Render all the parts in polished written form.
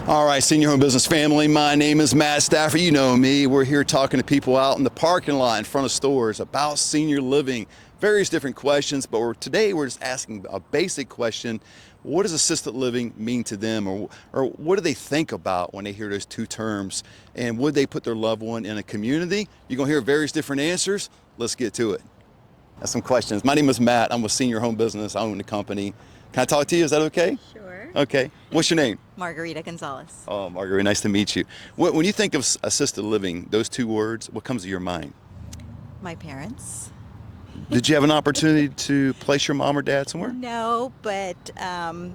All right, Senior Home Business family, my name is Matt Stafford. You know me. We're here talking to people out in the parking lot in front of stores about senior living, various different questions, but today we're just asking a basic question. What does assisted living mean to them, or what do they think about when they hear those two terms, and would they put their loved one in a community? You're going to hear various different answers. Let's get to it. That's some questions. My name is Matt. I'm with Senior Home Business. I own the company. Can I talk to you? Is that okay? Sure. Okay. What's your name? Margarita Gonzalez. Oh, Margarita, nice to meet you. When you think of assisted living, those two words, what comes to your mind? My parents. Did you have an opportunity to place your mom or dad somewhere? No, but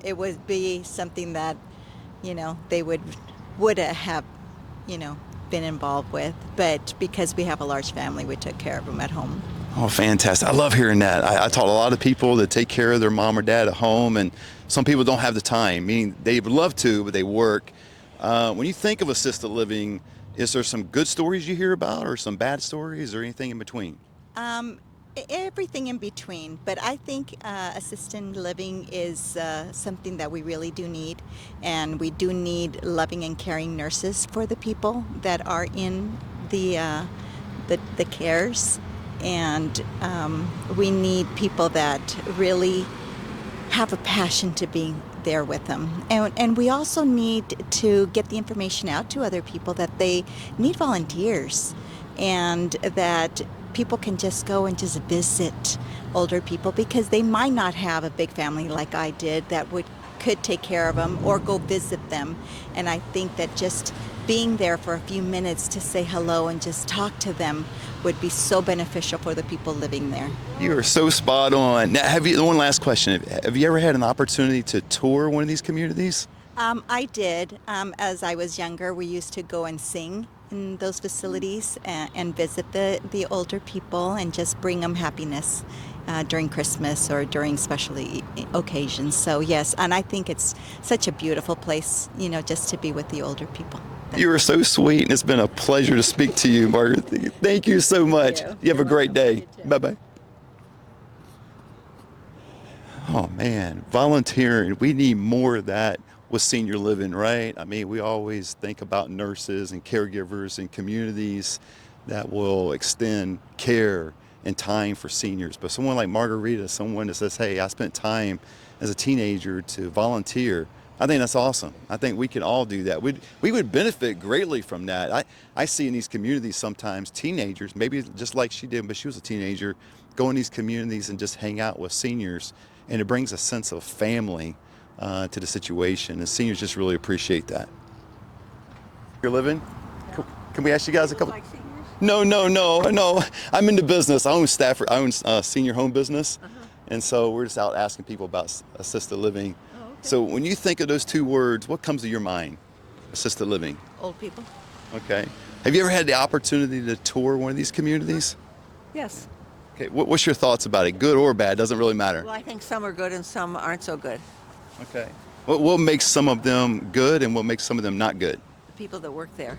it would be something that, they would have, been involved with. But because we have a large family, we took care of them at home. Oh, fantastic. I love hearing that. I taught a lot of people that take care of their mom or dad at home, and some people don't have the time, meaning they would love to, but they work. When you think of assisted living, is there some good stories you hear about or some bad stories or anything in between? Everything in between, but I think assisted living is something that we really do need, and we do need loving and caring nurses for the people that are in the cares, and we need people that really have a passion to be there with them, and we also need to get the information out to other people that they need volunteers, and that people can just go and just visit older people because they might not have a big family like I did that could take care of them or go visit them. And I think that just being there for a few minutes to say hello and just talk to them would be so beneficial for the people living there. You are so spot on. Now, one last question. Have you ever had an opportunity to tour one of these communities? I did. As I was younger, we used to go and sing in those facilities and visit the older people and just bring them happiness during Christmas or during special occasions. So yes, and I think it's such a beautiful place, just to be with the older people. You are so sweet, and it's been a pleasure to speak to you, Margaret. Thank you so much. You have a great day. Bye-bye. Oh, man, volunteering. We need more of that with senior living, right? I mean, we always think about nurses and caregivers and communities that will extend care and time for seniors. But someone like Margarita, someone that says, hey, I spent time as a teenager to volunteer, I think that's awesome. I think we can all do that. We would benefit greatly from that. I see in these communities sometimes teenagers, maybe just like she did, but she was a teenager, go in these communities and just hang out with seniors, and it brings a sense of family to the situation, and seniors just really appreciate that. You're living? Yeah. Can we ask you guys a couple? Like No. I'm into business. I own Senior Home Business, and so we're just out asking people about assisted living. Oh, okay. So when you think of those two words, what comes to your mind? Assisted living. Old people. Okay. Have you ever had the opportunity to tour one of these communities? Yes. Okay. What's your thoughts about it? Good or bad? Doesn't really matter. Well, I think some are good and some aren't so good. Okay. What makes some of them good and what makes some of them not good? The people that work there,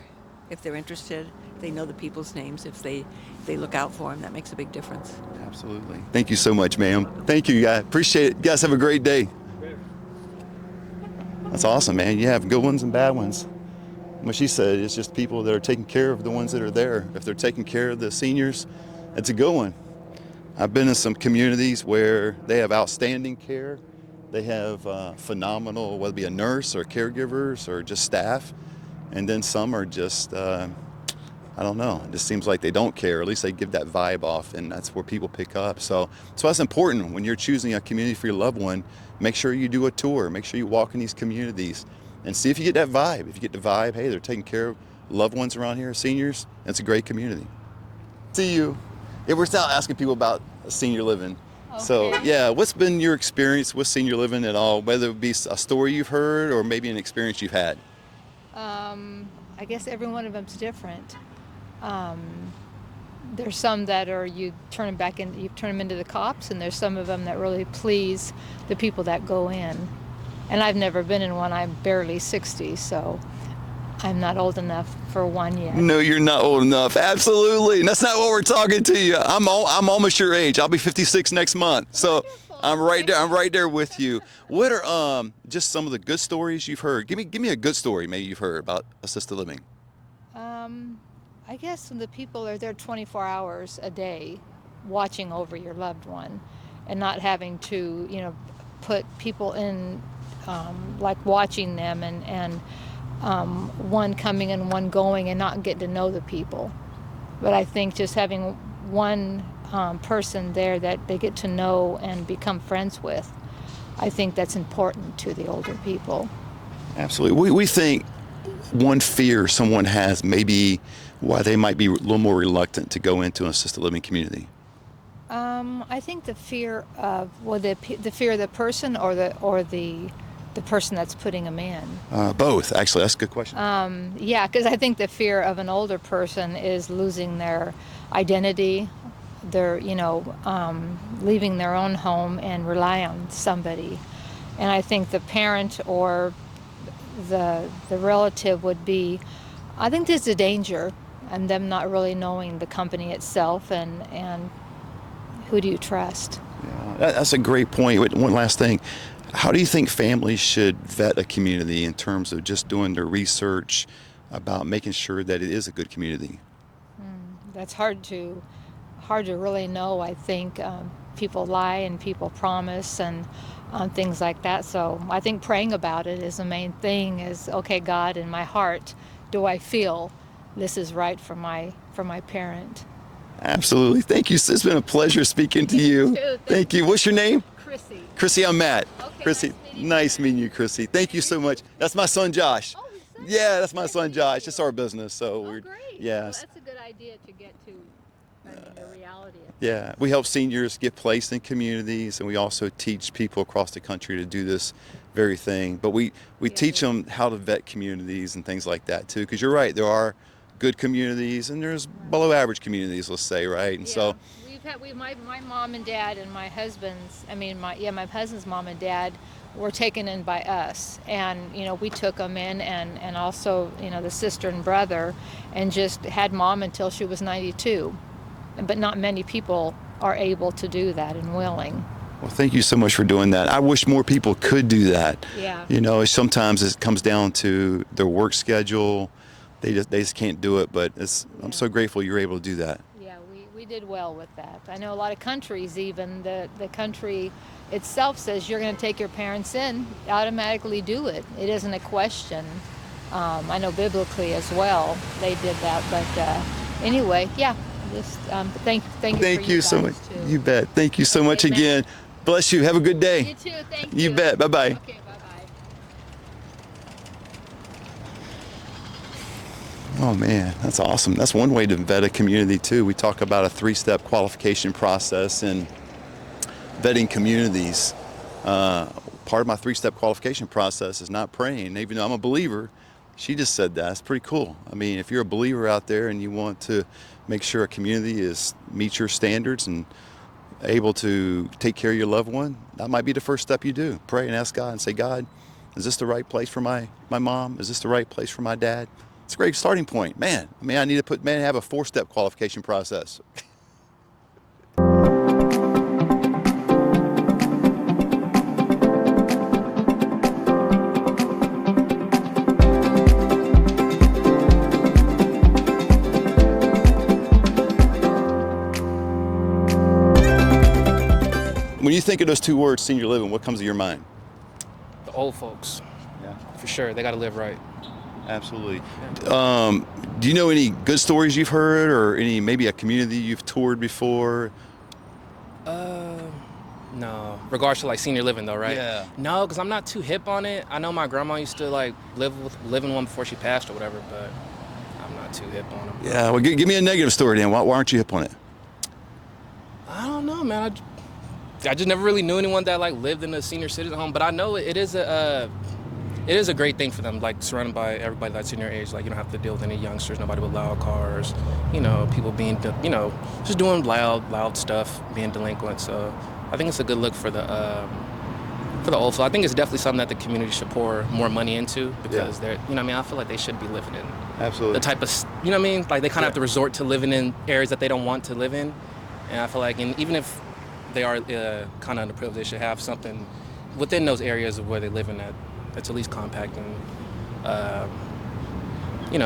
if they're interested, they know the people's names. If they look out for them, that makes a big difference. Absolutely. Thank you so much, ma'am. Thank you, guys. Appreciate it. You guys have a great day. That's awesome, man. You have good ones and bad ones. What she said, it's just people that are taking care of the ones that are there. If they're taking care of the seniors, it's a good one. I've been in some communities where they have outstanding care. They have phenomenal, whether it be a nurse or caregivers or just staff. And then some are just, I don't know, it just seems like they don't care. At least they give that vibe off, and that's where people pick up. So that's important when you're choosing a community for your loved one. Make sure you do a tour. Make sure you walk in these communities and see if you get that vibe. If you get the vibe, hey, they're taking care of loved ones around here, seniors, it's a great community. See you. Yeah, we're still asking people about senior living. Okay. So, yeah, what's been your experience with senior living at all, whether it be a story you've heard or maybe an experience you've had? I guess every one of them's different. There's some that are you turn them into the cops, and there's some of them that really please the people that go in. And I've never been in one. I'm barely 60, so I'm not old enough for one yet. No, you're not old enough. Absolutely. And that's not what we're talking to you. I'm almost your age. I'll be 56 next month. So, I'm right there. I'm right there with you. What are just some of the good stories you've heard? Give me a good story maybe you've heard about assisted living. I guess when the people are there 24 hours a day watching over your loved one and not having to, put people in, like watching them and one coming and one going and not getting to know the people. But I think just having one person there that they get to know and become friends with, I think that's important to the older people. Absolutely. We think one fear someone has maybe why they might be a little more reluctant to go into an assisted living community. I think the fear of the fear of the person or the person that's putting them in. Both, actually. That's a good question. Yeah, because I think the fear of an older person is losing their identity, their leaving their own home and rely on somebody. And I think the parent or the relative would be, I think there's a danger and them not really knowing the company itself and who do you trust? Yeah, that's a great point. One last thing. How do you think families should vet a community in terms of just doing their research about making sure that it is a good community? That's hard to really know. I think people lie and people promise and things like that. So I think praying about it is the main thing. Is okay, God, in my heart, do I feel this is right for my parent? Absolutely. Thank you. It's been a pleasure speaking to you. Thank you. What's your name? Chrissy. Chrissy, I'm Matt. Okay, Chrissy, nice meeting you, Chrissy. Thank you so much. That's my son, Josh. Oh, is that Yeah, that's my son, Josh. It's our business, so Oh, we're great. yeah. Well, that's a good idea to get to the reality of Yeah, we help seniors get placed in communities, and we also teach people across the country to do this very thing. But we teach them how to vet communities and things like that too. Because you're right, there are good communities and there's below average communities, let's say, right? And so my mom and dad and my husband's my husband's mom and dad were taken in by us, and we took them in, and also the sister and brother, and just had mom until she was 92. But not many people are able to do that and willing. well, thank you so much for doing that. I wish more people could do that. Yeah. Sometimes it comes down to their work schedule. They just can't do it, but I'm so grateful you're able to do that. Yeah, we did well with that. I know a lot of countries, even the country itself says you're going to take your parents in, automatically do it. It isn't a question. I know biblically as well they did that, but anyway, yeah. Just thank you. Thank for you so much. too. You bet. Thank you so Okay, much Matt. again. Bless you. Have a good day. You too. Thank you. You bet. Bye-bye. Okay. Bye-bye. Oh man, that's awesome. That's one way to vet a community too. We talk about a 3-step qualification process and vetting communities. Part of my 3-step qualification process is not praying. Even though I'm a believer, she just said that. It's pretty cool. I mean, if you're a believer out there and you want to make sure a community meets your standards and able to take care of your loved one, that might be the first step you do. Pray and ask God and say, God, is this the right place for my mom? Is this the right place for my dad? It's a great starting point. Man, I need to have a 4-step qualification process. When you think of those 2 words, senior living, what comes to your mind? The old folks, Yeah, for sure. They got to live right. absolutely. Do you know any good stories you've heard, or maybe a community you've toured before? No. Regards to like senior living though, right? Yeah. No, because I'm not too hip on it. I know my grandma used to like live in one before she passed or whatever, but I'm not too hip on them. Yeah. Well, give me a negative story then. Why aren't you hip on it? I don't know, man. I just never really knew anyone that like lived in a senior citizen home, but I know it is a great thing for them, like surrounded by everybody that's in your age. Like you don't have to deal with any youngsters, nobody with loud cars, people being, just doing loud stuff, being delinquent. So I think it's a good look for the old. So I think it's definitely something that the community should pour more money into because they're, I feel like they should be living in Absolutely. the type of, like they kind of have to resort to living in areas that they don't want to live in. And I feel like, and even if they are kind of underprivileged, they should have something within those areas of where they live in that's at least compact and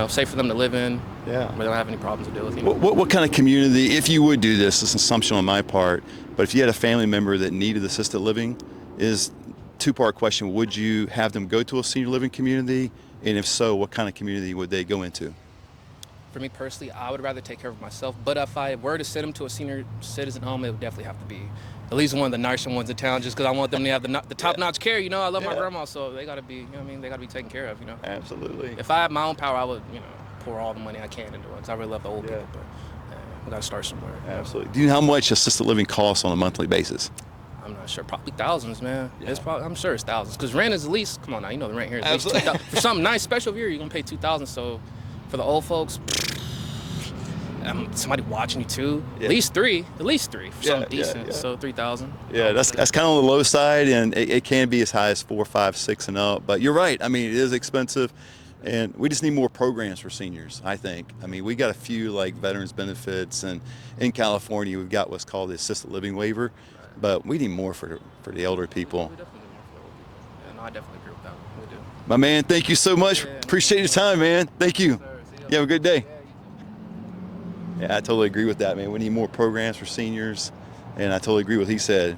safe for them to live in. Yeah. Where they don't have any problems to deal with. What kind of community, if you would do this, it's an assumption on my part, but if you had a family member that needed assisted living, is two-part question: would you have them go to a senior living community, and if so, what kind of community would they go into? For me personally, I would rather take care of myself. But if I were to send them to a senior citizen home, it would definitely have to be at least one of the nicer ones in town, just because I want them to have the top-notch care. I love my grandma, so they got to be, they got to be taken care of. Absolutely. If I had my own power, I would, pour all the money I can into it. Because I really love the old people, but we got to start somewhere. Absolutely. Do you know how much assisted living costs on a monthly basis? I'm not sure. Probably thousands, man. Yeah. I'm sure it's thousands. Because rent is at least, come on now, the rent here is at least Absolutely. $2,000. For something nice, special here, you're going to pay $2,000. So for the old folks, somebody watching you too, Yeah. at least three for something decent. Yeah. So 3,000. Yeah, that's kind of on the low side, and it can be as high as 4, 5, 6 and up. But you're right. It is expensive, and we just need more programs for seniors, I think. We got a few like veterans benefits, and in California we've got what's called the assisted living waiver, but we need more for the elder people. We definitely need more for the old people. Yeah, no, I definitely agree with that. We do. My man, thank you so much. Appreciate your time, man. Thank you. You have a good day. Yeah, I totally agree with that, man. We need more programs for seniors, and I totally agree with what he said.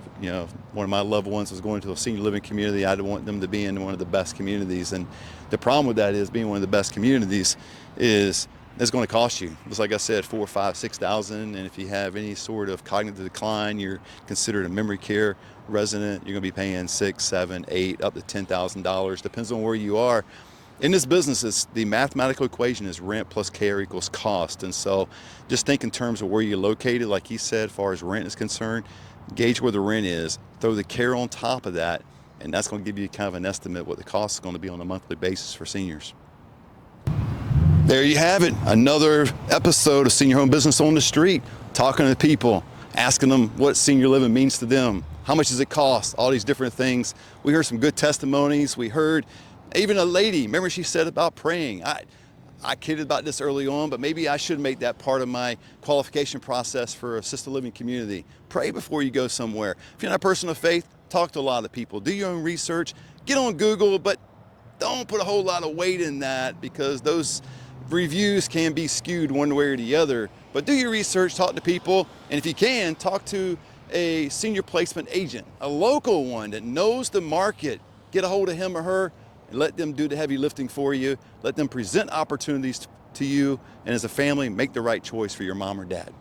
One of my loved ones was going to a senior living community. I'd want them to be in one of the best communities, and the problem with that is being one of the best communities is it's going to cost you. Just like I said, 4, 5, 6,000, and if you have any sort of cognitive decline, you're considered a memory care resident. You're going to be paying 6, 7, 8, up to $10,000. Depends on where you are. In this business, the mathematical equation is rent plus care equals cost. And so just think in terms of where you're located, like he said, as far as rent is concerned, gauge where the rent is, throw the care on top of that, and that's going to give you kind of an estimate what the cost is going to be on a monthly basis for seniors. There you have it, another episode of Senior Home Business on the Street, talking to people, asking them what senior living means to them, how much does it cost, all these different things. We heard some good testimonies. We heard even a lady, remember she said about praying. I kidded about this early on, but maybe I should make that part of my qualification process for assisted living community. Pray before you go somewhere. If you're not a person of faith, talk to a lot of people. Do your own research. Get on Google, but don't put a whole lot of weight in that because those reviews can be skewed one way or the other. But do your research, talk to people, and if you can, talk to a senior placement agent, a local one that knows the market. Get a hold of him or her, and let them do the heavy lifting for you. Let them present opportunities to you, and as a family, make the right choice for your mom or dad.